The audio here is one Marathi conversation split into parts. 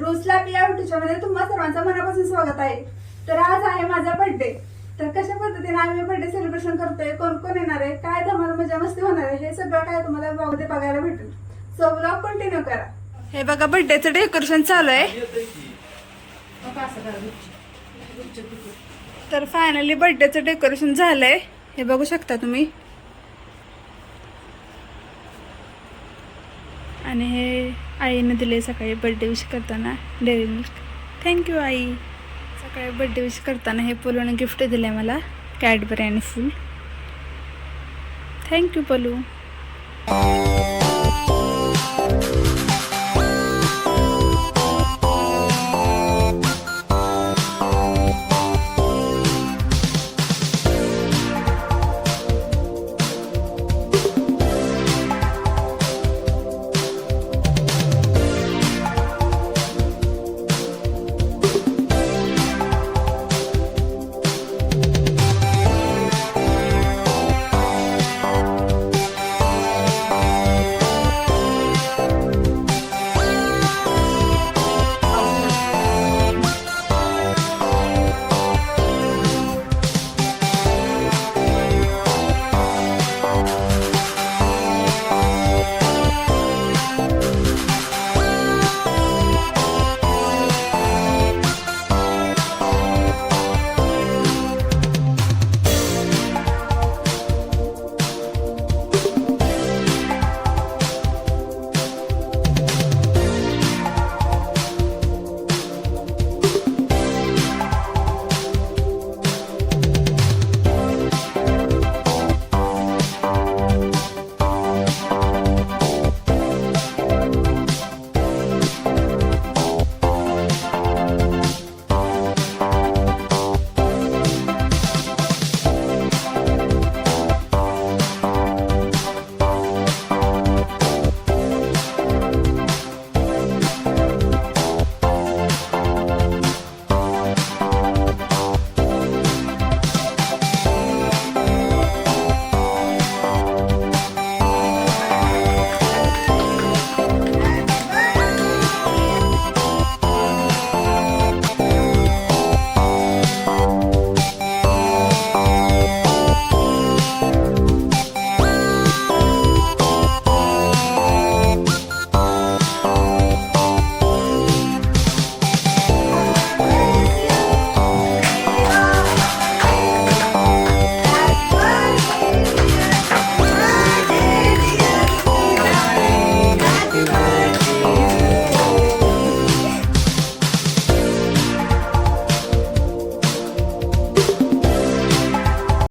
रोजला आपल्या मध्ये तुम्हा सर्वांचं मनापासून स्वागत आहे. तर आज आहे माझा बर्थडे. तर कशा पद्धतीने आम्ही बर्थडे सेलिब्रेशन करतोय, कोण कोण येणार आहे, काय धमाल मजा मस्ती होणार आहे, हे सगळं काय तुम्हाला ब्लॉगमध्ये बघायला भेटेल. सो ब्लॉग कंटिन्यू करा. हे बघा बर्थडेचं डेकोरेशन चालू आहे. तर फायनली बर्थडेचं डेकोरेशन झालंय, हे बघू शकता तुम्ही. आणि हे आईने दिले सकाळी बर्थडे विश करताना डेअरी मिल्क. थँक्यू आई. सकाळी बर्थडे विश करताना हे पलूने गिफ्ट दिले मला, कॅडबरी आणि फुल. Thank you flu.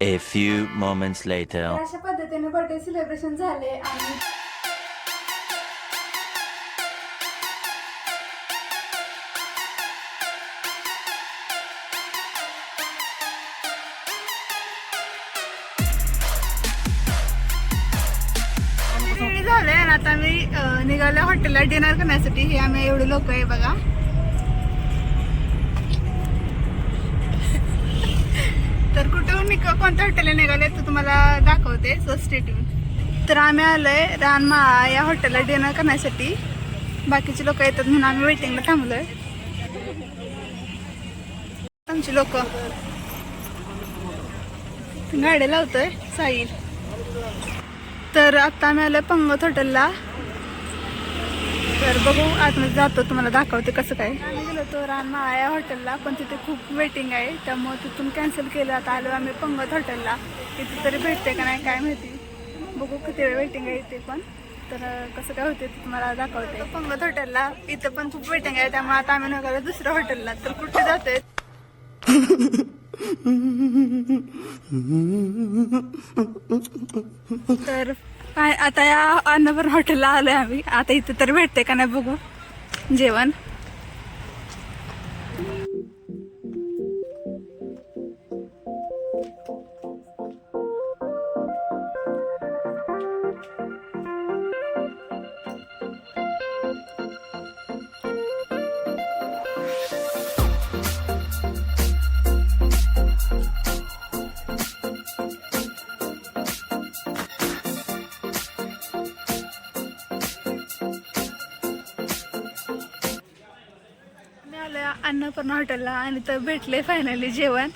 A few moments later. अशा पद्धतीने बर्थडे सेलिब्रेशन झाले. आणि झालंय आणि आता मी निघाले हॉटेलला डिनर करण्यासाठी. हे आम्ही एवढे लोक आहे बघा. तर कुठून कोणत्या हॉटेलला निघाले तर तुम्हाला दाखवते. So stay tune. तर आम्ही आलोय रानमाळा या हॉटेलला डिनर करण्यासाठी. बाकीचे लोक येतात म्हणून आम्ही वेटिंगला थांबलोय. आमची लोक गाडी लावतोय साईल. तर आता आम्ही आलोय पंगत हॉटेलला. तर बघू आतमध्ये जातो, तुम्हाला दाखवते कसं काय. आम्ही गेलो तो रानमाळा या हॉटेलला, पण तिथे खूप वेटिंग आहे, त्यामुळे तिथून कॅन्सल केलं. आता आलो आम्ही पंगत हॉटेलला. तिथे तरी भेटते का नाही काय माहिती. बघू किती वेळ वेटिंग आहे इथे पण. तर कसं काय होते ते तुम्हाला दाखवते. पंगत हॉटेलला इथं पण खूप वेटिंग आहे, त्यामुळे आता आम्ही निघालो दुसऱ्या हॉटेलला. तर कुठे जातोय तर आता या अन्नपूर्ण हॉटेलला आलोय आम्ही. आता इथे तर भेटते का नाही बघू जेवण. अन्नपूर्णा हॉटेलला आणि तर भेटले फायनली जेवण.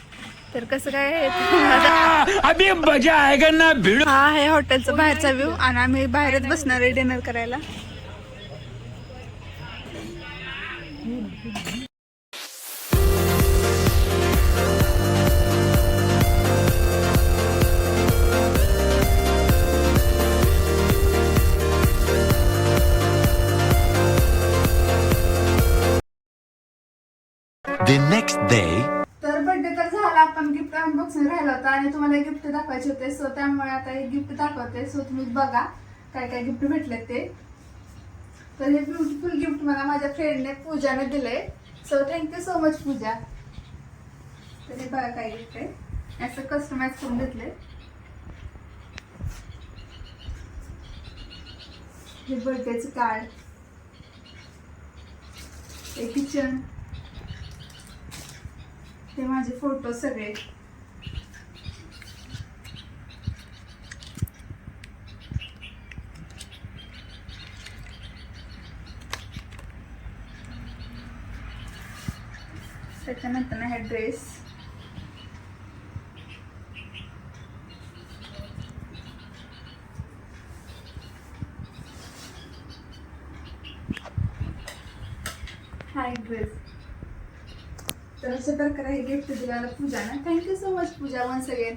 तर कसं काय आहे ते तुम्हाला अभी मजा आएगा ना भिड़ो. हा आहे हॉटेलचा बाहेरचा व्ह्यू आणि आम्ही बाहेरच बसणार आहे डिनर करायला. The next day. तर बर्थडे तर झाला, आपण गिफ्ट अनबॉक्सिंग राहिला होता आणि तुम्हाला गिफ्ट दाखवायचे होते. सो त्यामुळे आता हे गिफ्ट दाखवते. सो तुम्ही बघा काय काय गिफ्ट भेटले ते. तर हे ब्युटिफुल गिफ्ट मला माझ्या फ्रेंडने पूजाने दिले. सो थँक्यू सो मच पूजा. तर हे बघा काय गिफ्ट आहे, असं कस्टमाइज करून घेतले. हे बर्थडेचं कार्ड, हे किचन, ते माझे फोटो सगळे. त्याच्यानंतर हे ड्रेस, हा एक ड्रेस. तर अशा प्रकारे हे गिफ्ट दिलं पूजाने. थँक्यू सो मच पूजा वन्स अगेन.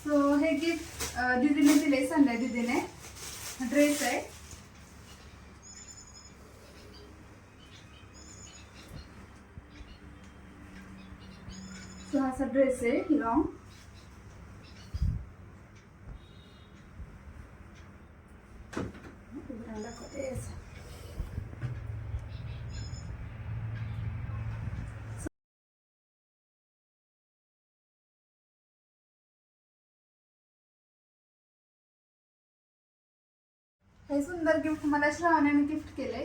सो हे गिफ्ट दीदीने दिले, संध्या दीदीने. ड्रेस आहे. सो हा असा ड्रेस आहे लॉंग. दाखवते असं. हे सुंदर गिफ्ट मला श्रावणीने गिफ्ट केले.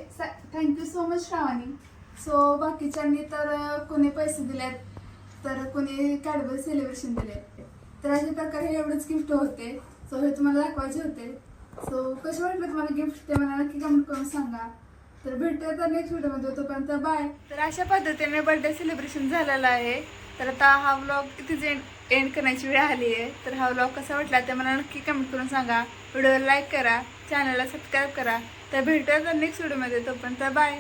थँक्यू सो मच श्रावणी. सो बाकीच्यांनी तर कोणी पैसे दिलेत, तर कोणी कॅडबरी सेलिब्रेशन दिले. तर अशा प्रकारे एवढेच गिफ्ट होते. सो हे तुम्हाला दाखवायचे होते. सो कसे वाटले तुम्हाला गिफ्ट ते मला नक्की कमेंट करून सांगा. तर भेटूया तर नेक्स्ट व्हिडिओमध्ये. तोपर्यंत बाय. तर अशा पद्धतीने बर्थडे सेलिब्रेशन झालेलं आहे. तर आता हा व्लॉग इथेच एंड करण्याची वेळ आली आहे. तर हा व्लॉग कसा वाटला ते मला नक्की कमेंट करून सांगा. व्हिडिओला लाईक करा, चॅनलला सबस्क्राईब करा. तर भेटूया तर नेक्स्ट व्हिडिओमध्ये. तोपर्यंत बाय.